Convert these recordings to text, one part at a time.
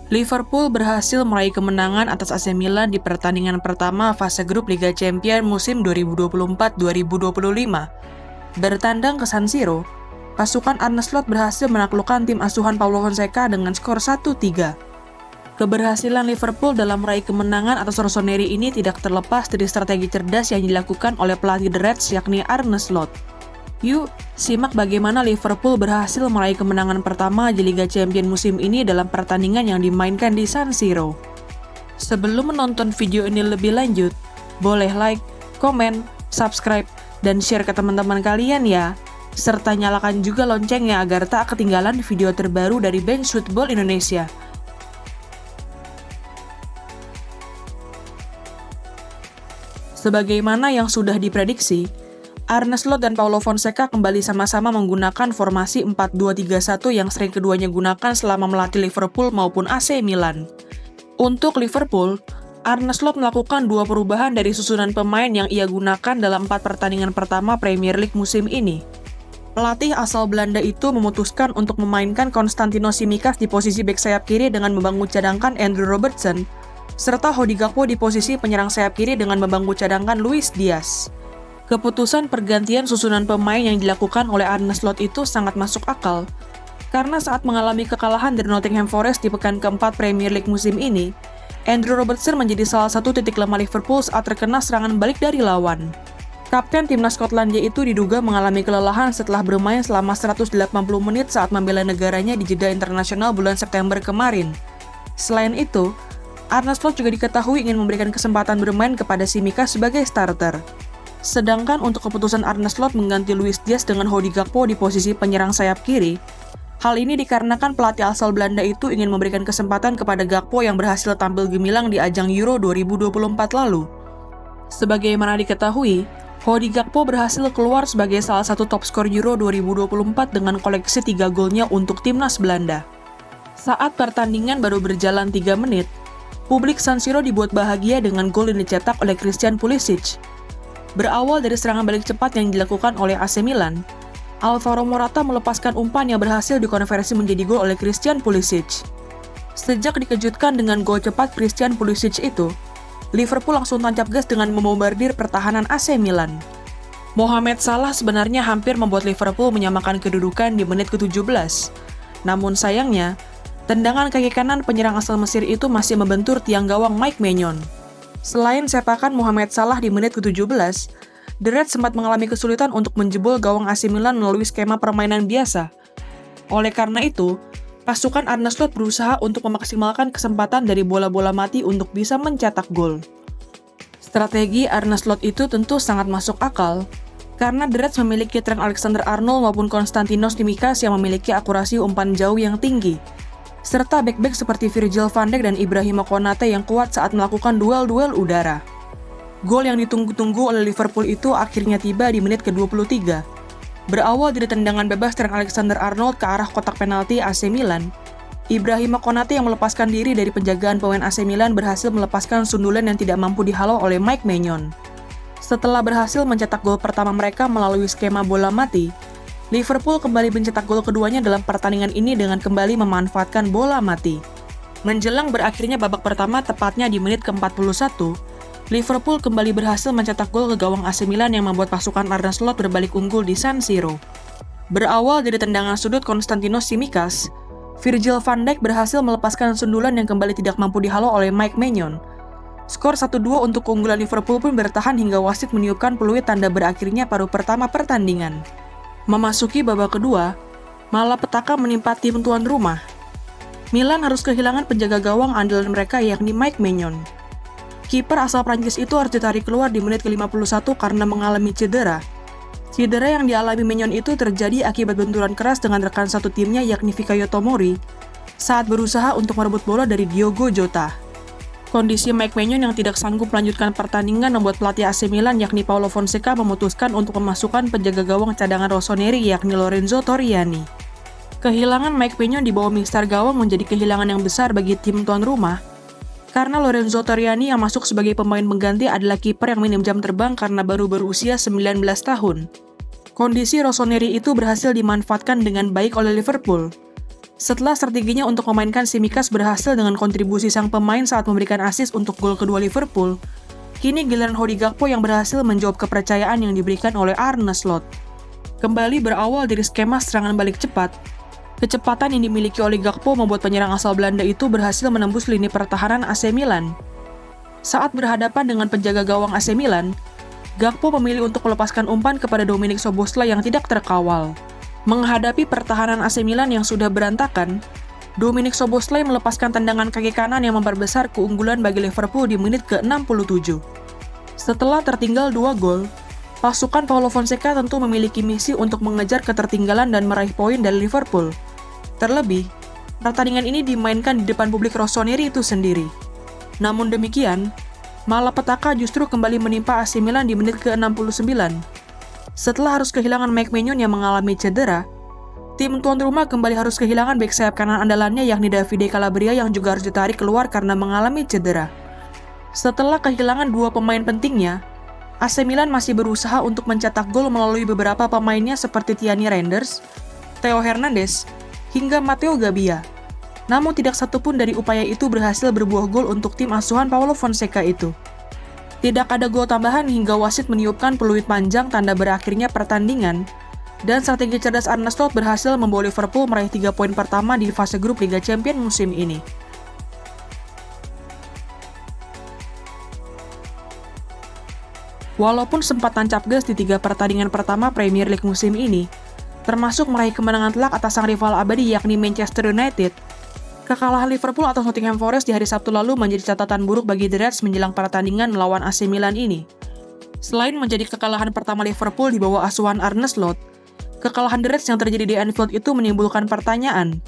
Liverpool berhasil meraih kemenangan atas AC Milan di pertandingan pertama fase grup Liga Champions musim 2024-2025. Bertandang ke San Siro, pasukan Arne Slot berhasil menaklukkan tim asuhan Paulo Fonseca dengan skor 1-3. Keberhasilan Liverpool dalam meraih kemenangan atas Rossoneri ini tidak terlepas dari strategi cerdas yang dilakukan oleh pelatih The Reds yakni Arne Slot. Yuk, simak bagaimana Liverpool berhasil meraih kemenangan pertama di Liga Champions musim ini dalam pertandingan yang dimainkan di San Siro. Sebelum menonton video ini lebih lanjut, boleh like, komen, subscribe, dan share ke teman-teman kalian ya. Serta nyalakan juga loncengnya agar tak ketinggalan video terbaru dari Bench Football Indonesia. Sebagaimana yang sudah diprediksi, Arne Slot dan Paulo Fonseca kembali sama-sama menggunakan formasi 4-2-3-1 yang sering keduanya gunakan selama melatih Liverpool maupun AC Milan. Untuk Liverpool, Arne Slot melakukan 2 perubahan dari susunan pemain yang ia gunakan dalam 4 pertandingan pertama Premier League musim ini. Pelatih asal Belanda itu memutuskan untuk memainkan Konstantinos Tsimikas di posisi bek sayap kiri dengan membangun cadangkan Andrew Robertson, serta Cody Gakpo di posisi penyerang sayap kiri dengan membangun cadangkan Luis Diaz. Keputusan pergantian susunan pemain yang dilakukan oleh Arne Slot itu sangat masuk akal, karena saat mengalami kekalahan dari Nottingham Forest di pekan keempat Premier League musim ini, Andrew Robertson menjadi salah satu titik lemah Liverpool saat terkena serangan balik dari lawan. Kapten timnas Skotlandia itu diduga mengalami kelelahan setelah bermain selama 180 menit saat membela negaranya di jeda internasional bulan September kemarin. Selain itu, Arne Slot juga diketahui ingin memberikan kesempatan bermain kepada Tsimikas sebagai starter. Sedangkan untuk keputusan Arne Slot mengganti Luis Diaz dengan Cody Gakpo di posisi penyerang sayap kiri, hal ini dikarenakan pelatih asal Belanda itu ingin memberikan kesempatan kepada Gakpo yang berhasil tampil gemilang di ajang Euro 2024 lalu. Sebagaimana diketahui, Cody Gakpo berhasil keluar sebagai salah satu top skor Euro 2024 dengan koleksi 3 golnya untuk timnas Belanda. Saat pertandingan baru berjalan 3 menit, publik San Siro dibuat bahagia dengan gol yang dicetak oleh Christian Pulisic. Berawal dari serangan balik cepat yang dilakukan oleh AC Milan, Alvaro Morata melepaskan umpan yang berhasil dikonversi menjadi gol oleh Christian Pulisic. Sejak dikejutkan dengan gol cepat Christian Pulisic itu, Liverpool langsung tancap gas dengan membombardir pertahanan AC Milan. Mohamed Salah sebenarnya hampir membuat Liverpool menyamakan kedudukan di menit ke-17. Namun sayangnya, tendangan kaki kanan penyerang asal Mesir itu masih membentur tiang gawang Mike Maignan. Selain sepakan Mohamed Salah di menit ke-17, The Reds sempat mengalami kesulitan untuk menjebol gawang AC Milan melalui skema permainan biasa. Oleh karena itu, pasukan Arne Slot berusaha untuk memaksimalkan kesempatan dari bola-bola mati untuk bisa mencetak gol. Strategi Arne Slot itu tentu sangat masuk akal, karena The Reds memiliki Trent Alexander-Arnold maupun Konstantinos Tsimikas yang memiliki akurasi umpan jauh yang tinggi, serta bek-bek seperti Virgil van Dijk dan Ibrahima Konate yang kuat saat melakukan duel-duel udara. Gol yang ditunggu-tunggu oleh Liverpool itu akhirnya tiba di menit ke-23. Berawal dari tendangan bebas Trent Alexander-Arnold ke arah kotak penalti AC Milan, Ibrahima Konate yang melepaskan diri dari penjagaan pemain AC Milan berhasil melepaskan sundulan yang tidak mampu dihalau oleh Mike Maignan. Setelah berhasil mencetak gol pertama mereka melalui skema bola mati, Liverpool kembali mencetak gol keduanya dalam pertandingan ini dengan kembali memanfaatkan bola mati. Menjelang berakhirnya babak pertama tepatnya di menit ke-41, Liverpool kembali berhasil mencetak gol ke gawang AC Milan yang membuat pasukan Arne Slot berbalik unggul di San Siro. Berawal dari tendangan sudut Konstantinos Tsimikas, Virgil van Dijk berhasil melepaskan sundulan yang kembali tidak mampu dihalau oleh Mike Maignan. Skor 1-2 untuk keunggulan Liverpool pun bertahan hingga wasit meniupkan peluit tanda berakhirnya paruh pertama pertandingan. Memasuki babak kedua, malapetaka menimpa tim tuan rumah. Milan harus kehilangan penjaga gawang andalan mereka yakni Mike Maignan. Kiper asal Prancis itu harus ditarik keluar di menit ke-51 karena mengalami cedera. Cedera yang dialami Maignan itu terjadi akibat benturan keras dengan rekan satu timnya yakni Fikayo Tomori saat berusaha untuk merebut bola dari Diogo Jota. Kondisi Mike Maignan yang tidak sanggup melanjutkan pertandingan membuat pelatih AC Milan yakni Paulo Fonseca memutuskan untuk memasukkan penjaga gawang cadangan Rossoneri yakni Lorenzo Torriani. Kehilangan Mike Maignan di bawah mister gawang menjadi kehilangan yang besar bagi tim tuan rumah, karena Lorenzo Torriani yang masuk sebagai pemain pengganti adalah kiper yang minim jam terbang karena baru berusia 19 tahun. Kondisi Rossoneri itu berhasil dimanfaatkan dengan baik oleh Liverpool. Setelah strateginya untuk memainkan Tsimikas berhasil dengan kontribusi sang pemain saat memberikan assist untuk gol kedua Liverpool, kini giliran Cody Gakpo yang berhasil menjawab kepercayaan yang diberikan oleh Arne Slot. Kembali berawal dari skema serangan balik cepat, kecepatan yang dimiliki oleh Gakpo membuat penyerang asal Belanda itu berhasil menembus lini pertahanan AC Milan. Saat berhadapan dengan penjaga gawang AC Milan, Gakpo memilih untuk melepaskan umpan kepada Dominik Szoboszlai yang tidak terkawal. Menghadapi pertahanan AC Milan yang sudah berantakan, Dominik Szoboszlai melepaskan tendangan kaki kanan yang memperbesar keunggulan bagi Liverpool di menit ke-67. Setelah tertinggal 2 gol, pasukan Paulo Fonseca tentu memiliki misi untuk mengejar ketertinggalan dan meraih poin dari Liverpool. Terlebih, pertandingan ini dimainkan di depan publik Rossoneri itu sendiri. Namun demikian, malapetaka justru kembali menimpa AC Milan di menit ke-69. Setelah harus kehilangan Mike Maignan yang mengalami cedera, tim tuan rumah kembali harus kehilangan bek sayap kanan andalannya yakni Davide Calabria yang juga harus ditarik keluar karena mengalami cedera. Setelah kehilangan 2 pemain pentingnya, AC Milan masih berusaha untuk mencetak gol melalui beberapa pemainnya seperti Tierney Reinders, Theo Hernandez, hingga Matteo Gabbia. Namun tidak satupun dari upaya itu berhasil berbuah gol untuk tim asuhan Paulo Fonseca itu. Tidak ada gol tambahan hingga wasit meniupkan peluit panjang tanda berakhirnya pertandingan, dan strategi cerdas Arne Slot berhasil membawa Liverpool meraih 3 poin pertama di fase grup Liga Champions musim ini. Walaupun sempat tancap gas di 3 pertandingan pertama Premier League musim ini, termasuk meraih kemenangan telak atas sang rival abadi yakni Manchester United, kekalahan Liverpool atas Nottingham Forest di hari Sabtu lalu menjadi catatan buruk bagi The Reds menjelang pertandingan melawan AC Milan ini. Selain menjadi kekalahan pertama Liverpool di bawah asuhan Arne Slot, kekalahan The Reds yang terjadi di Anfield itu menimbulkan pertanyaan,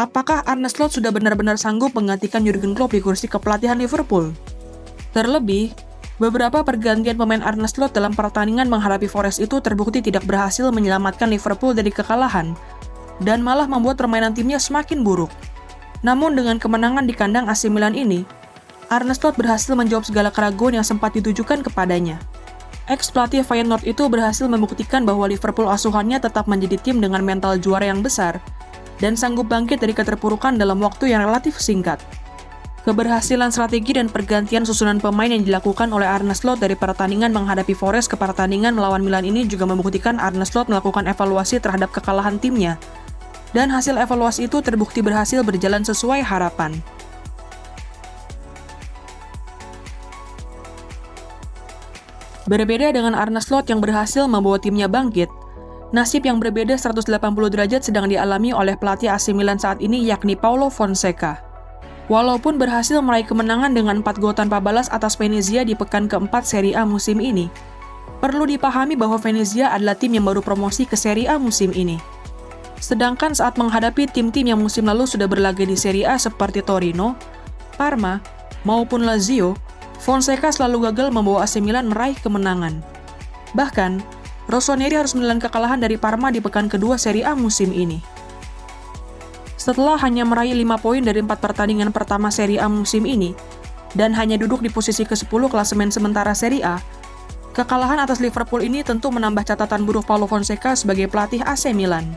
apakah Arne Slot sudah benar-benar sanggup menggantikan Jurgen Klopp di kursi kepelatihan Liverpool? Terlebih, beberapa pergantian pemain Arne Slot dalam pertandingan menghadapi Forest itu terbukti tidak berhasil menyelamatkan Liverpool dari kekalahan, dan malah membuat permainan timnya semakin buruk. Namun dengan kemenangan di kandang AC Milan ini, Arne Slot berhasil menjawab segala keraguan yang sempat ditujukan kepadanya. Ex-pelatih Feyenoord itu berhasil membuktikan bahwa Liverpool asuhannya tetap menjadi tim dengan mental juara yang besar dan sanggup bangkit dari keterpurukan dalam waktu yang relatif singkat. Keberhasilan strategi dan pergantian susunan pemain yang dilakukan oleh Arne Slot dari pertandingan menghadapi Forest ke pertandingan melawan Milan ini juga membuktikan Arne Slot melakukan evaluasi terhadap kekalahan timnya. Dan hasil evaluasi itu terbukti berhasil berjalan sesuai harapan. Berbeda dengan Arne Slot yang berhasil membawa timnya bangkit, nasib yang berbeda 180 derajat sedang dialami oleh pelatih AC Milan saat ini yakni Paulo Fonseca. Walaupun berhasil meraih kemenangan dengan 4 gol tanpa balas atas Venezia di pekan keempat Serie A musim ini, perlu dipahami bahwa Venezia adalah tim yang baru promosi ke Serie A musim ini. Sedangkan saat menghadapi tim-tim yang musim lalu sudah berlaga di Serie A seperti Torino, Parma, maupun Lazio, Fonseca selalu gagal membawa AC Milan meraih kemenangan. Bahkan, Rossoneri harus menelan kekalahan dari Parma di pekan kedua Serie A musim ini. Setelah hanya meraih 5 poin dari 4 pertandingan pertama Serie A musim ini, dan hanya duduk di posisi ke-10 klasemen sementara Serie A, kekalahan atas Liverpool ini tentu menambah catatan buruk Paulo Fonseca sebagai pelatih AC Milan.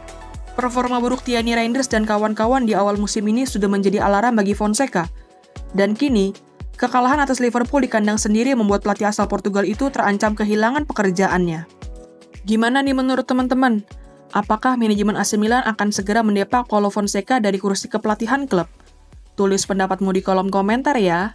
Performa buruk Tierney Reinders dan kawan-kawan di awal musim ini sudah menjadi alarm bagi Fonseca. Dan kini, kekalahan atas Liverpool di kandang sendiri membuat pelatih asal Portugal itu terancam kehilangan pekerjaannya. Gimana nih menurut teman-teman? Apakah manajemen AC Milan akan segera mendepak Paulo Fonseca dari kursi kepelatihan klub? Tulis pendapatmu di kolom komentar ya.